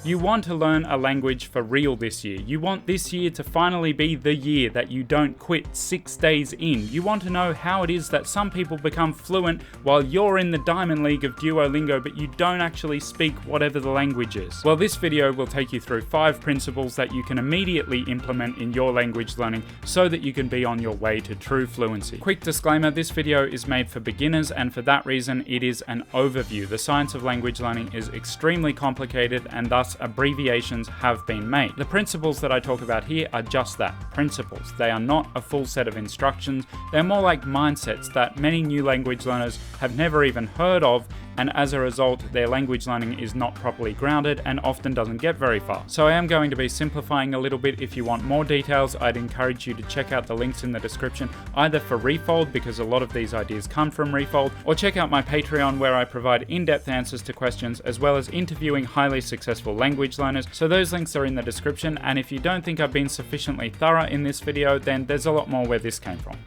You want to learn a language for real this year. You want this year to finally be the year that you don't quit 6 days in. You want to know how it is that some people become fluent while you're in the Diamond League of Duolingo, but you don't actually speak whatever the language is. Well, this video will take you through 5 principles that you can immediately implement in your language learning so that you can be on your way to true fluency. Quick disclaimer, this video is made for beginners, and for that reason it is an overview. The science of language learning is extremely complicated, and thus abbreviations have been made. The principles that I talk about here are just that, principles. They are not a full set of instructions. They're more like mindsets that many new language learners have never even heard of, and as a result, their language learning is not properly grounded and often doesn't get very far. So I am going to be simplifying a little bit. If you want more details, I'd encourage you to check out the links in the description, either for Refold, because a lot of these ideas come from Refold, or check out my Patreon, where I provide in-depth answers to questions, as well as interviewing highly successful language learners. So those links are in the description, and if you don't think I've been sufficiently thorough in this video, then there's a lot more where this came from.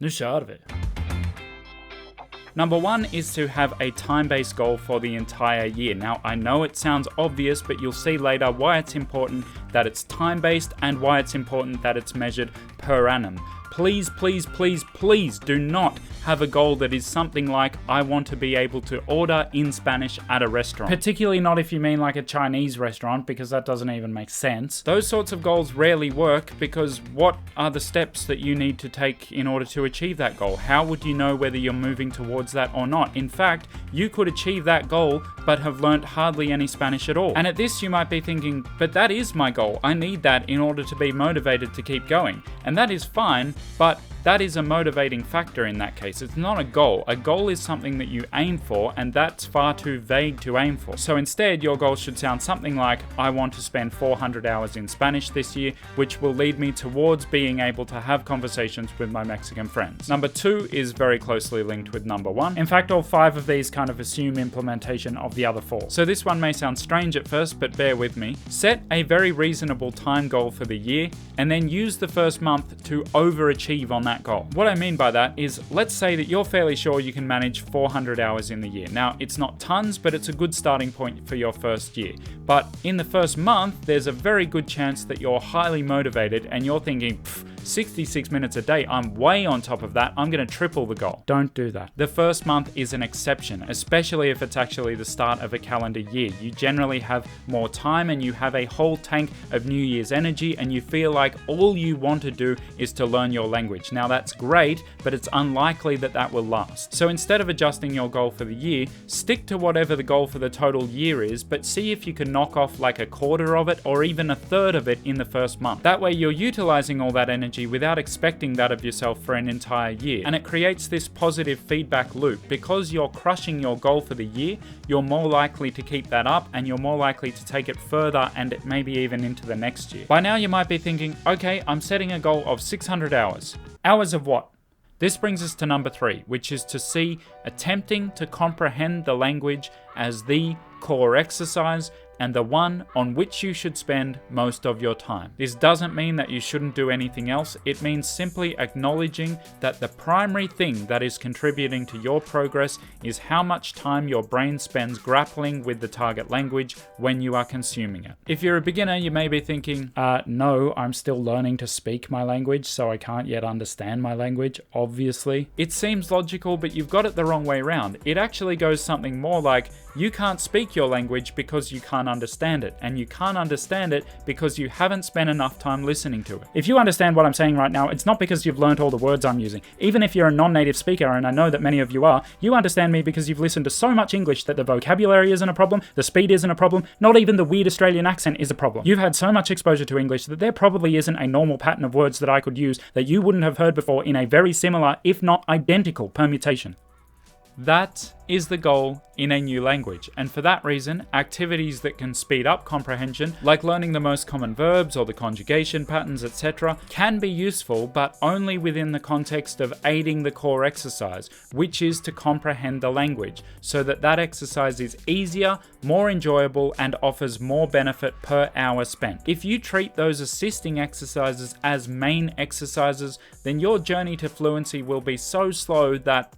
Nu kör vi! Number 1 is to have a time-based goal for the entire year. Now, I know it sounds obvious, but you'll see later why it's important that it's time-based and why it's important that it's measured per annum. Please, please, please, please do not have a goal that is something like, I want to be able to order in Spanish at a restaurant. Particularly not if you mean like a Chinese restaurant, because that doesn't even make sense. Those sorts of goals rarely work, because what are the steps that you need to take in order to achieve that goal? How would you know whether you're moving towards that or not? In fact, you could achieve that goal but have learnt hardly any Spanish at all. And at this you might be thinking, but that is my goal. I need that in order to be motivated to keep going. And that is fine, but that is a motivating factor in that case. It's not a goal. A goal is something that you aim for, and that's far too vague to aim for. So instead, your goal should sound something like, I want to spend 400 hours in Spanish this year, which will lead me towards being able to have conversations with my Mexican friends. Number 2 is very closely linked with number 1. In fact, all 5 of these kind of assume implementation of the other 4. So this one may sound strange at first, but bear with me. Set a very reasonable time goal for the year, and then use the first month to overachieve on that goal. What I mean by that is, let's say that you're fairly sure you can manage 400 hours in the year. Now, it's not tons, but it's a good starting point for your first year. But in the first month, there's a very good chance that you're highly motivated and you're thinking, 66 minutes a day, I'm way on top of that, I'm going to triple the goal. Don't do that. The first month is an exception, especially if it's actually the start of a calendar year. You generally have more time and you have a whole tank of New Year's energy, and you feel like all you want to do is to learn your language. Now that's great, but it's unlikely that that will last. So instead of adjusting your goal for the year, stick to whatever the goal for the total year is, but see if you can knock off like a quarter of it or even a third of it in the first month. That way you're utilizing all that energy without expecting that of yourself for an entire year. And it creates this positive feedback loop. Because you're crushing your goal for the year, you're more likely to keep that up, and you're more likely to take it further and maybe even into the next year. By now you might be thinking, okay, I'm setting a goal of 600 hours. Hours of what? This brings us to number 3, which is to see attempting to comprehend the language as the core exercise and the one on which you should spend most of your time. This doesn't mean that you shouldn't do anything else. It means simply acknowledging that the primary thing that is contributing to your progress is how much time your brain spends grappling with the target language when you are consuming it. If you're a beginner, you may be thinking, no, I'm still learning to speak my language, so I can't yet understand my language, obviously. It seems logical, but you've got it the wrong way around. It actually goes something more like, you can't speak your language because you can't understand it, and you can't understand it because you haven't spent enough time listening to it. If you understand what I'm saying right now, it's not because you've learned all the words I'm using. Even if you're a non-native speaker, and I know that many of you are, you understand me because you've listened to so much English that the vocabulary isn't a problem, the speed isn't a problem, not even the weird Australian accent is a problem. You've had so much exposure to English that there probably isn't a normal pattern of words that I could use that you wouldn't have heard before in a very similar, if not identical, permutation. That is the goal in a new language, and for that reason, activities that can speed up comprehension, like learning the most common verbs or the conjugation patterns, etc., can be useful, but only within the context of aiding the core exercise, which is to comprehend the language, so that that exercise is easier, more enjoyable, and offers more benefit per hour spent. If you treat those assisting exercises as main exercises, then your journey to fluency will be so slow that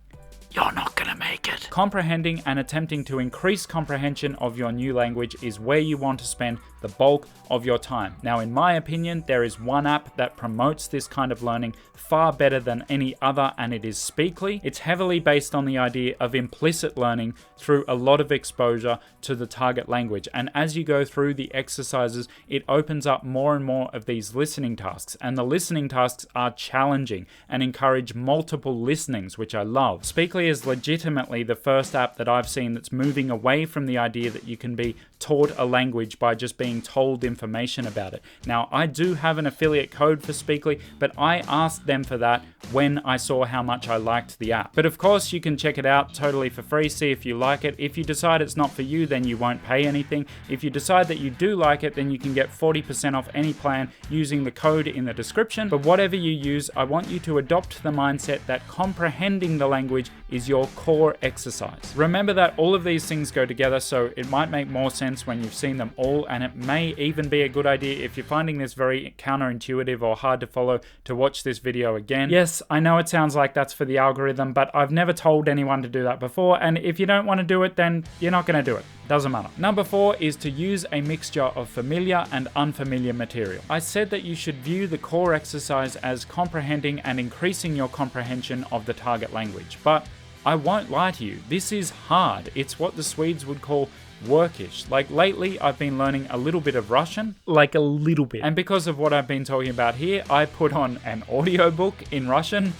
you're not gonna make it. Comprehending and attempting to increase comprehension of your new language is where you want to spend the bulk of your time. Now, in my opinion, there is one app that promotes this kind of learning far better than any other, and it is Speakly. It's heavily based on the idea of implicit learning through a lot of exposure to the target language. And as you go through the exercises, it opens up more and more of these listening tasks. And the listening tasks are challenging and encourage multiple listenings, which I love. Speakly is legitimately the first app that I've seen that's moving away from the idea that you can be taught a language by just being told information about it. Now, I do have an affiliate code for Speakly, but I asked them for that when I saw how much I liked the app. But of course, you can check it out totally for free, see if you like it. If you decide it's not for you, then you won't pay anything. If you decide that you do like it, then you can get 40% off any plan using the code in the description. But whatever you use, I want you to adopt the mindset that comprehending the language is your core exercise. Remember that all of these things go together, so it might make more sense when you've seen them all, and it may even be a good idea if you're finding this very counterintuitive or hard to follow to watch this video again. Yes, I know it sounds like that's for the algorithm, but I've never told anyone to do that before, and if you don't want to do it, then you're not going to do it. Doesn't matter. Number 4 is to use a mixture of familiar and unfamiliar material. I said that you should view the core exercise as comprehending and increasing your comprehension of the target language, but I won't lie to you, this is hard. It's what the Swedes would call workish. Like lately, I've been learning a little bit of Russian. Like a little bit. And because of what I've been talking about here, I put on an audiobook in Russian,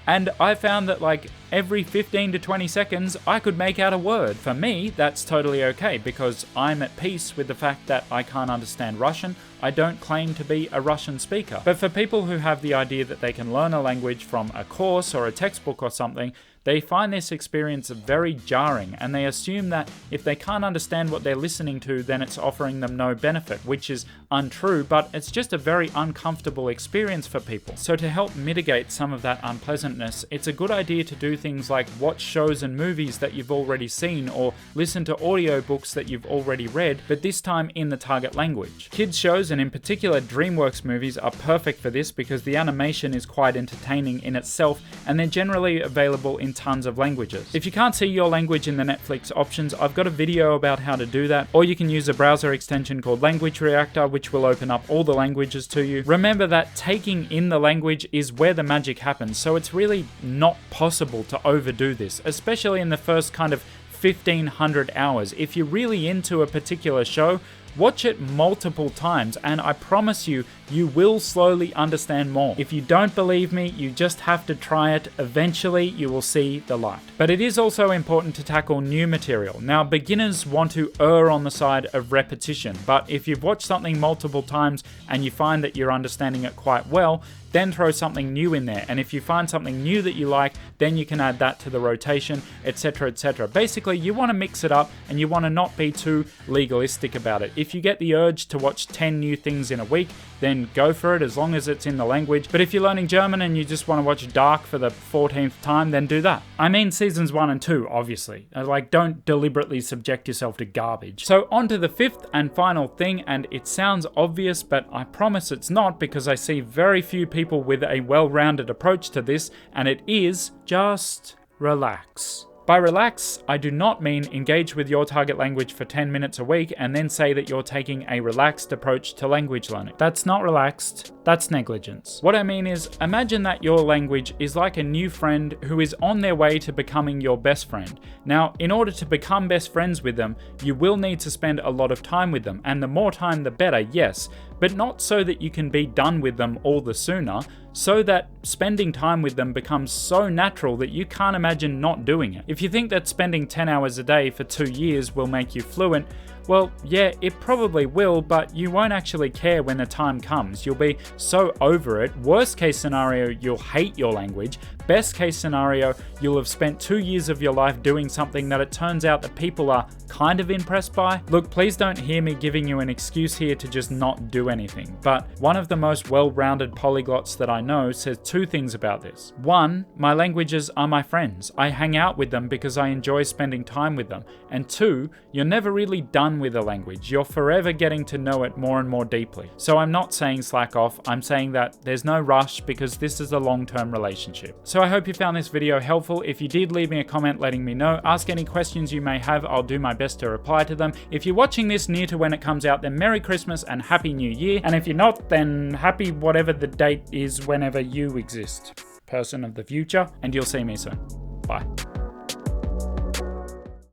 and I found that like every 15 to 20 seconds, I could make out a word. For me, that's totally okay because I'm at peace with the fact that I can't understand Russian. I don't claim to be a Russian speaker. But for people who have the idea that they can learn a language from a course or a textbook or something, they find this experience very jarring, and they assume that if they can't understand what they're listening to, then it's offering them no benefit, which is untrue, but it's just a very uncomfortable experience for people. So to help mitigate some of that unpleasantness, it's a good idea to do things like watch shows and movies that you've already seen, or listen to audiobooks that you've already read, but this time in the target language. Kids shows, and in particular DreamWorks movies, are perfect for this because the animation is quite entertaining in itself, and they're generally available in tons of languages. If you can't see your language in the Netflix options, I've got a video about how to do that, or you can use a browser extension called Language Reactor, which will open up all the languages to you. Remember that taking in the language is where the magic happens, so it's really not possible to overdo this, especially in the first kind of 1500 hours. If you're really into a particular show, watch it multiple times, and I promise you, you will slowly understand more. If you don't believe me, you just have to try it. Eventually, you will see the light. But it is also important to tackle new material. Now, beginners want to err on the side of repetition, but if you've watched something multiple times and you find that you're understanding it quite well, then throw something new in there. And if you find something new that you like, then you can add that to the rotation, etc., etc. Basically, you want to mix it up and you want to not be too legalistic about it. If you get the urge to watch 10 new things in a week, then go for it as long as it's in the language. But if you're learning German and you just want to watch Dark for the 14th time, then do that. I mean seasons 1 and 2, obviously. Like, don't deliberately subject yourself to garbage. So on to the 5th and final thing, and it sounds obvious, but I promise it's not, because I see very few people with a well-rounded approach to this, and it is just relax. By relax, I do not mean engage with your target language for 10 minutes a week and then say that you're taking a relaxed approach to language learning. That's not relaxed, that's negligence. What I mean is, imagine that your language is like a new friend who is on their way to becoming your best friend. Now, in order to become best friends with them, you will need to spend a lot of time with them, and the more time the better, yes, but not so that you can be done with them all the sooner, so that spending time with them becomes so natural that you can't imagine not doing it. If you think that spending 10 hours a day for 2 years will make you fluent, well, yeah, it probably will, but you won't actually care when the time comes. You'll be so over it. Worst case scenario, you'll hate your language. Best case scenario, you'll have spent 2 years of your life doing something that it turns out that people are kind of impressed by. Look, please don't hear me giving you an excuse here to just not do anything, but one of the most well-rounded polyglots that I know says 2 things about this. 1, my languages are my friends. I hang out with them because I enjoy spending time with them. And 2, you're never really done done with a language. You're forever getting to know it more and more deeply. So I'm not saying slack off, I'm saying that there's no rush because this is a long-term relationship. So I hope you found this video helpful. If you did, leave me a comment letting me know. Ask any questions you may have, I'll do my best to reply to them. If you're watching this near to when it comes out, then Merry Christmas and Happy New Year. And if you're not, then happy whatever the date is whenever you exist. Person of the future, and you'll see me soon. Bye.